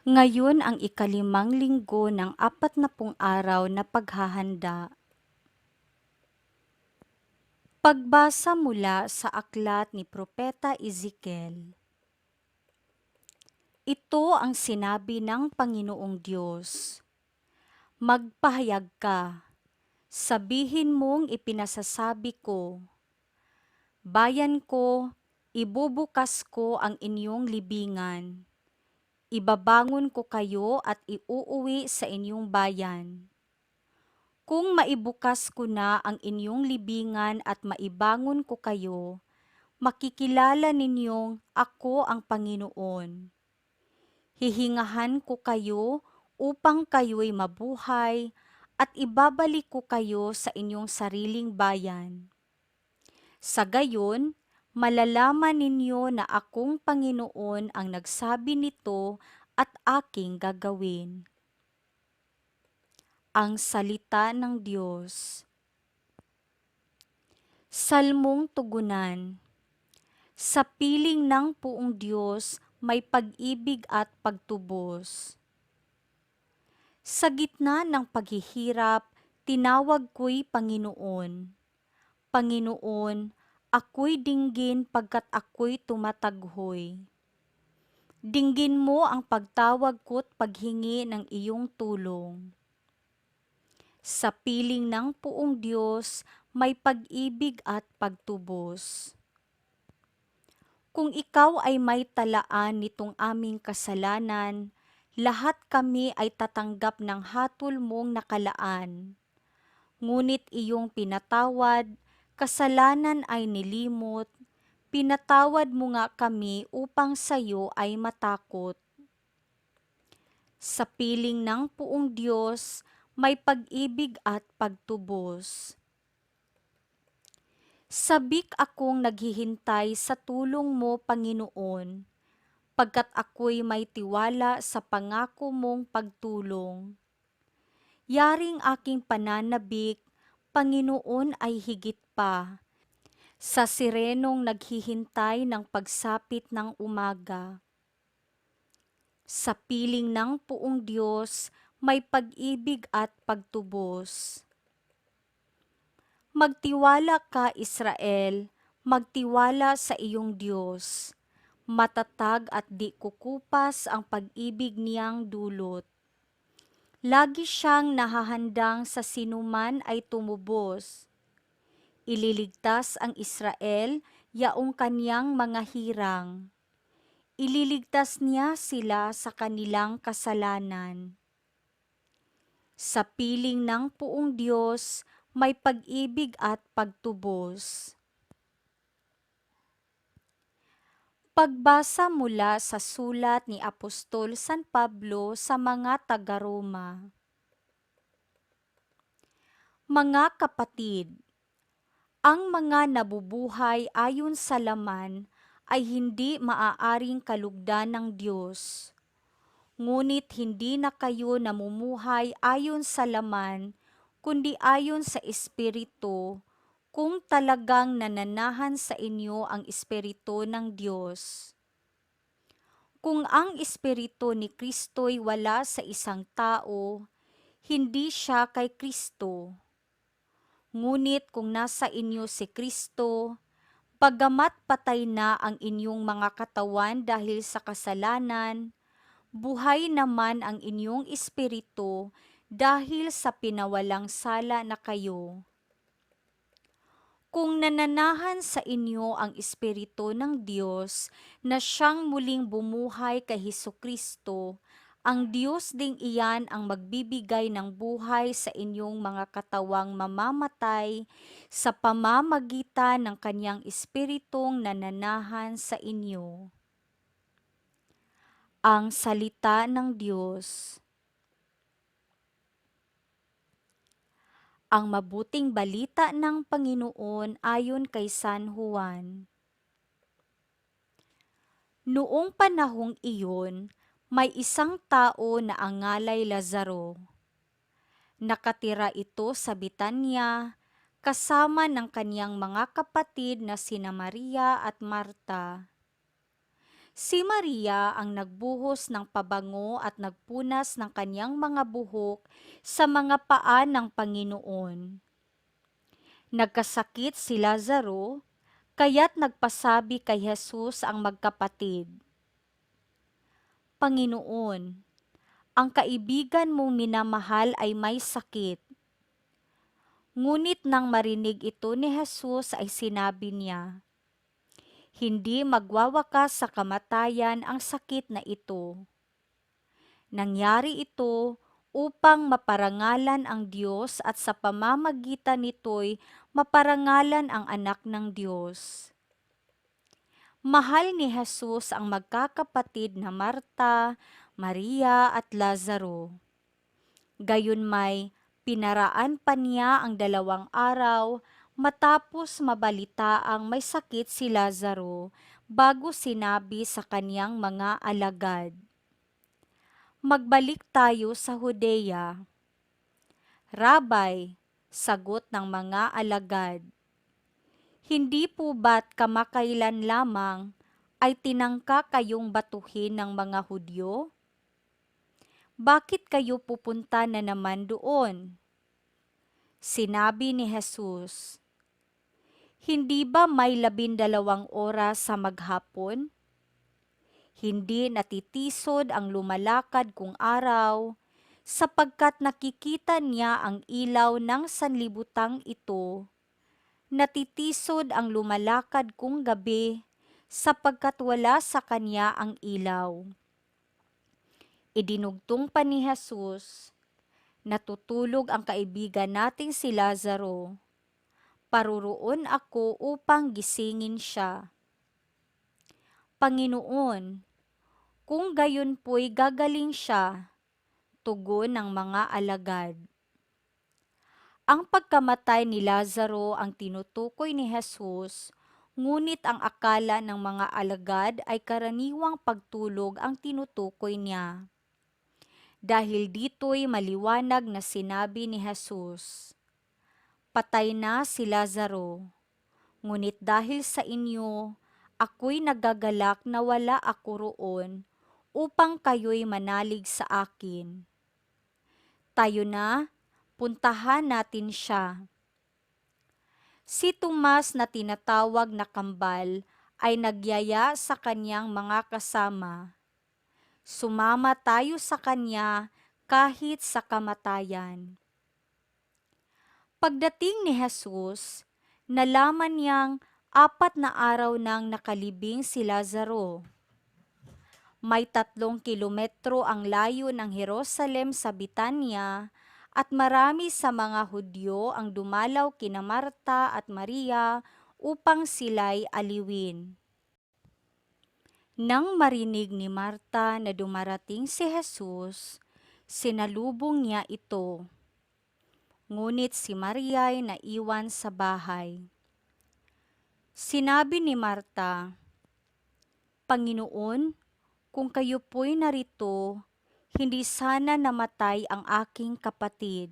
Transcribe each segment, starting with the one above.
Ngayon ang ikalimang linggo ng 40 araw na paghahanda. Pagbasa mula sa aklat ni Propeta Ezekiel. Ito ang sinabi ng Panginoong Diyos. Magpahayag ka, sabihin mong ipinasasabi ko, bayan ko, ibubukas ko ang inyong libingan. Ibabangon ko kayo at iuuwi sa inyong bayan. Kung maibukas ko na ang inyong libingan at maibangon ko kayo, makikilala ninyong ako ang Panginoon. Hihingahan ko kayo upang kayo'y mabuhay at ibabalik ko kayo sa inyong sariling bayan. Sa gayon, malalaman ninyo na akong Panginoon ang nagsabi nito at aking gagawin. Ang salita ng Diyos. Salmong tugunan. Sa piling ng Poong Diyos may pag-ibig at pagtubos. Sa gitna ng paghihirap, tinawag ko'y Panginoon. Panginoon, ako'y dinggin pagkat ako'y tumataghoy. Dinggin mo ang pagtawag ko't paghingi ng iyong tulong. Sa piling ng Poong Diyos may pag-ibig at pagtubos. Kung ikaw ay may talaan nitong aming kasalanan, lahat kami ay tatanggap ng hatol mong nakalaan. Ngunit iyong pinatawad, kasalanan ay nilimot, pinatawad mo nga kami upang sayo ay matakot. Sa piling ng Poong Diyos, may pag-ibig at pagtubos. Sabik akong naghihintay sa tulong mo, Panginoon, pagkat ako'y may tiwala sa pangako mong pagtulong. Yaring aking pananabik, Panginoon, ay higit pa, sa sirenong naghihintay ng pagsapit ng umaga. Sa piling ng Poong Diyos, may pag-ibig at pagtubos. Magtiwala ka, Israel, magtiwala sa iyong Diyos. Matatag at di kukupas ang pag-ibig niyang dulot. Lagi siyang nahahandang sa sinuman ay tumubos. Ililigtas ang Israel, yaong kaniyang mga hirang. Ililigtas niya sila sa kanilang kasalanan. Sa piling ng Poong Diyos, may pag-ibig at pagtubos. Pagbasa mula sa sulat ni Apostol San Pablo sa mga taga-Roma. Mga kapatid, ang mga nabubuhay ayon sa laman ay hindi maaaring kalugdan ng Diyos. Ngunit hindi na kayo namumuhay ayon sa laman, kundi ayon sa Espiritu, kung talagang nananahan sa inyo ang Espiritu ng Diyos. Kung ang Espiritu ni Kristo'y wala sa isang tao, hindi siya kay Kristo. Ngunit kung nasa inyo si Kristo, bagamat patay na ang inyong mga katawan dahil sa kasalanan, buhay naman ang inyong espiritu dahil sa pinawalang sala na kayo. Kung nananahan sa inyo ang Espiritu ng Diyos na siyang muling bumuhay kay Hesukristo, ang Diyos ding iyan ang magbibigay ng buhay sa inyong mga katawang mamamatay sa pamamagitan ng Kanyang Espiritong nananahan sa inyo. Ang Salita ng Diyos. Ang mabuting balita ng Panginoon ayon kay San Juan. Noong panahong iyon, may isang tao na ang ngalay Lazaro. Nakatira ito sa Betania, kasama ng kaniyang mga kapatid na sina Maria at Marta. Si Maria ang nagbuhos ng pabango at nagpunas ng kanyang mga buhok sa mga paa ng Panginoon. Nagkasakit si Lazaro, kaya't nagpasabi kay Jesus ang magkapatid, Panginoon, ang kaibigan mong minamahal ay may sakit. Ngunit nang marinig ito ni Jesus ay sinabi niya, hindi magwawakas sa kamatayan ang sakit na ito. Nangyari ito upang maparangalan ang Diyos at sa pamamagitan nito'y maparangalan ang anak ng Diyos. Mahal ni Jesus ang magkakapatid na Marta, Maria at Lazaro. Gayunmay, pinaraan pa niya ang 2 araw matapos mabalitaang may sakit si Lazaro bago sinabi sa kaniyang mga alagad, magbalik tayo sa Hudeya. Rabay, sagot ng mga alagad, hindi po ba't kamakailan lamang ay tinangka kayong batuhin ng mga Hudyo? Bakit kayo pupunta na naman doon? Sinabi ni Jesus, hindi ba may 12 oras sa maghapon? Hindi natitisod ang lumalakad kung araw, sapagkat nakikita niya ang ilaw ng sanlibutang ito. Natitisod ang lumalakad kung gabi, sapagkat wala sa kanya ang ilaw. Idinugtong pa ni Jesus, natutulog ang kaibigan nating si Lazaro. Paruroon ako upang gisingin siya. Panginoon, kung gayon po'y gagaling siya, tugon ng mga alagad. Ang pagkamatay ni Lazaro ang tinutukoy ni Jesus, ngunit ang akala ng mga alagad ay karaniwang pagtulog ang tinutukoy niya. Dahil dito'y maliwanag na sinabi ni Jesus, patay na si Lazaro, ngunit dahil sa inyo, ako'y nagagalak na wala ako roon upang kayo'y manalig sa akin. Tayo na, puntahan natin siya. Si Tomas na tinatawag na kambal ay nagyaya sa kanyang mga kasama. Sumama tayo sa kanya kahit sa kamatayan. Pagdating ni Jesus, nalaman niyang 4 araw nang nakalibing si Lazaro. May 3 kilometro ang layo ng Jerusalem sa Betania at marami sa mga Hudyo ang dumalaw kina Marta at Maria upang sila'y aliwin. Nang marinig ni Marta na dumarating si Jesus, sinalubong niya ito. Ngunit si Maria ay naiwan sa bahay. Sinabi ni Marta, Panginoon, kung kayo po'y narito, hindi sana namatay ang aking kapatid.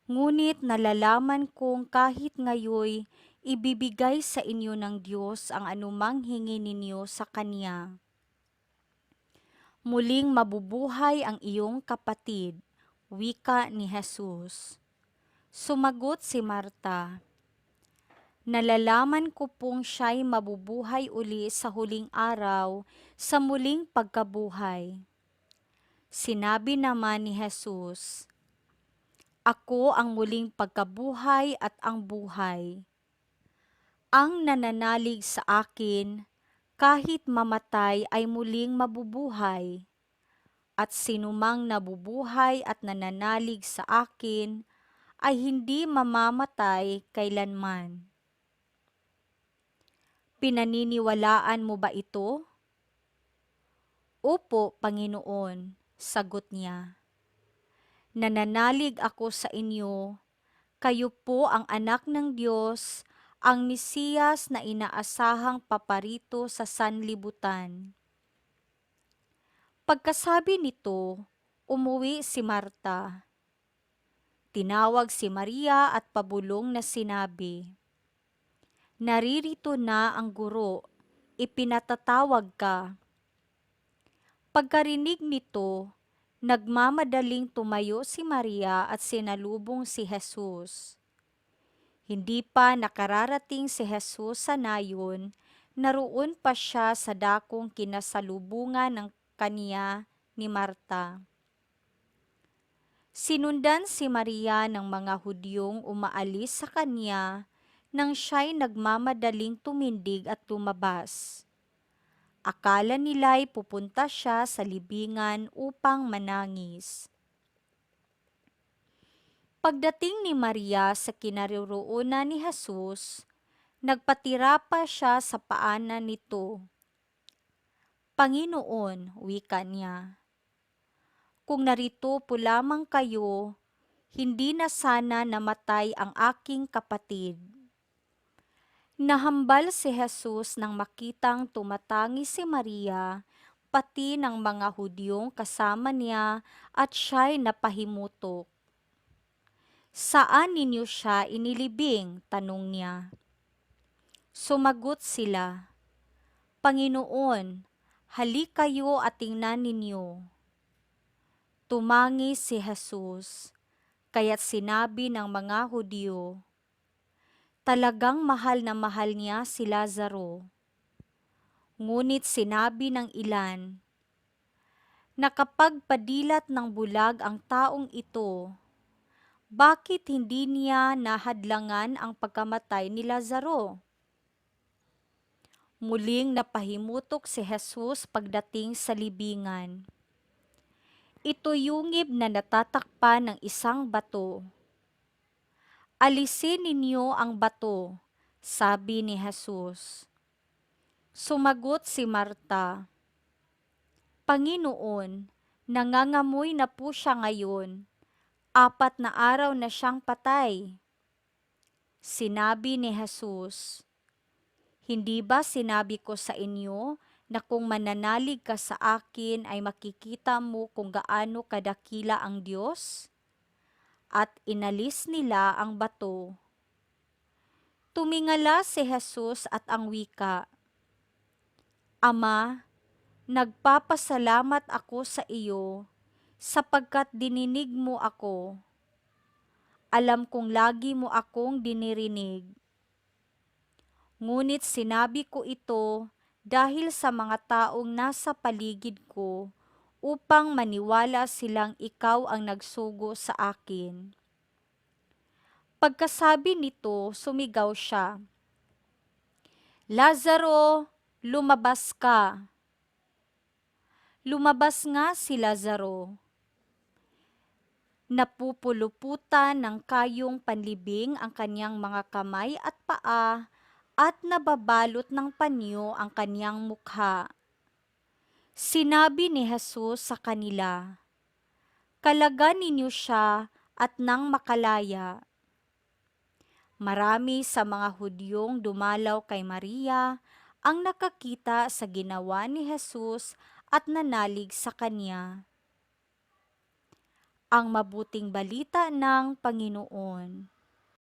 Ngunit nalalaman kong kahit ngayoy, ibibigay sa inyo ng Diyos ang anumang hingi ninyo sa Kanya. Muling mabubuhay ang iyong kapatid, wika ni Jesus. Sumagot si Marta, nalalaman ko pong siya'y mabubuhay uli sa huling araw, sa muling pagkabuhay. Sinabi naman ni Jesus, ako ang muling pagkabuhay at ang buhay. Ang nananalig sa akin, kahit mamatay ay muling mabubuhay. At sinumang nabubuhay at nananalig sa akin, ay hindi mamamatay kailanman. Pinaniniwalaan mo ba ito? Opo, Panginoon, sagot niya. Nananalig ako sa inyo, kayo po ang anak ng Diyos, ang Mesiyas na inaasahang paparito sa sanlibutan. Pagkasabi nito, umuwi si Marta. Tinawag si Maria at pabulong na sinabi, naririto na ang guro, ipinatatawag ka. Pagkarinig nito, nagmamadaling tumayo si Maria at sinalubong si Jesus. Hindi pa nakararating si Jesus sa nayon, naroon pa siya sa dakong kinasalubungan ng kaniya ni Marta. Sinundan si Maria ng mga Hudyong umaalis sa kanya nang siya'y nagmamadaling tumindig at lumabas. Akala nila'y pupunta siya sa libingan upang manangis. Pagdating ni Maria sa kinaroroonan ni Jesus, nagpatira pa siya sa paanan nito. Panginoon, wika niya, kung narito po lamang kayo, hindi na sana namatay ang aking kapatid. Nahambal si Jesus nang makitang tumatangi si Maria, pati ng mga Hudyong kasama niya at siya'y napahimutok. Saan ninyo siya inilibing? Tanong niya. Sumagot sila, Panginoon, halik kayo at tingnan ninyo. Tumangi si Jesus, kaya't sinabi ng mga Hudyo, talagang mahal na mahal niya si Lazaro. Ngunit sinabi ng ilan, nakapagpadilat ng bulag ang taong ito, bakit hindi niya nahadlangan ang pagkamatay ni Lazaro? Muling napahimutok si Jesus pagdating sa libingan. Ito yungib na natatakpan ng isang bato. Alisin ninyo ang bato, sabi ni Jesus. Sumagot si Marta, Panginoon, nangangamoy na po siya ngayon. 4 na araw na siyang patay. Sinabi ni Jesus, hindi ba sinabi ko sa inyo na kung mananalig ka sa akin ay makikita mo kung gaano kadakila ang Diyos? At inalis nila ang bato. Tumingala si Jesus at ang wika, Ama, nagpapasalamat ako sa iyo sapagkat dininig mo ako. Alam kong lagi mo akong dinirinig. Ngunit sinabi ko ito dahil sa mga taong nasa paligid ko upang maniwala silang ikaw ang nagsugo sa akin. Pagkasabi nito, sumigaw siya, Lazaro, lumabas ka. Lumabas nga si Lazaro. Napupuluputan ng kayong panlibing ang kanyang mga kamay at paa at nababalot ng panyo ang kanyang mukha. Sinabi ni Jesus sa kanila, Kalagan ninyo siya at nang makalaya. Marami sa mga Hudyong dumalaw kay Maria ang nakakita sa ginawa ni Jesus at nanalig sa kanya. Ang mabuting balita ng Panginoon.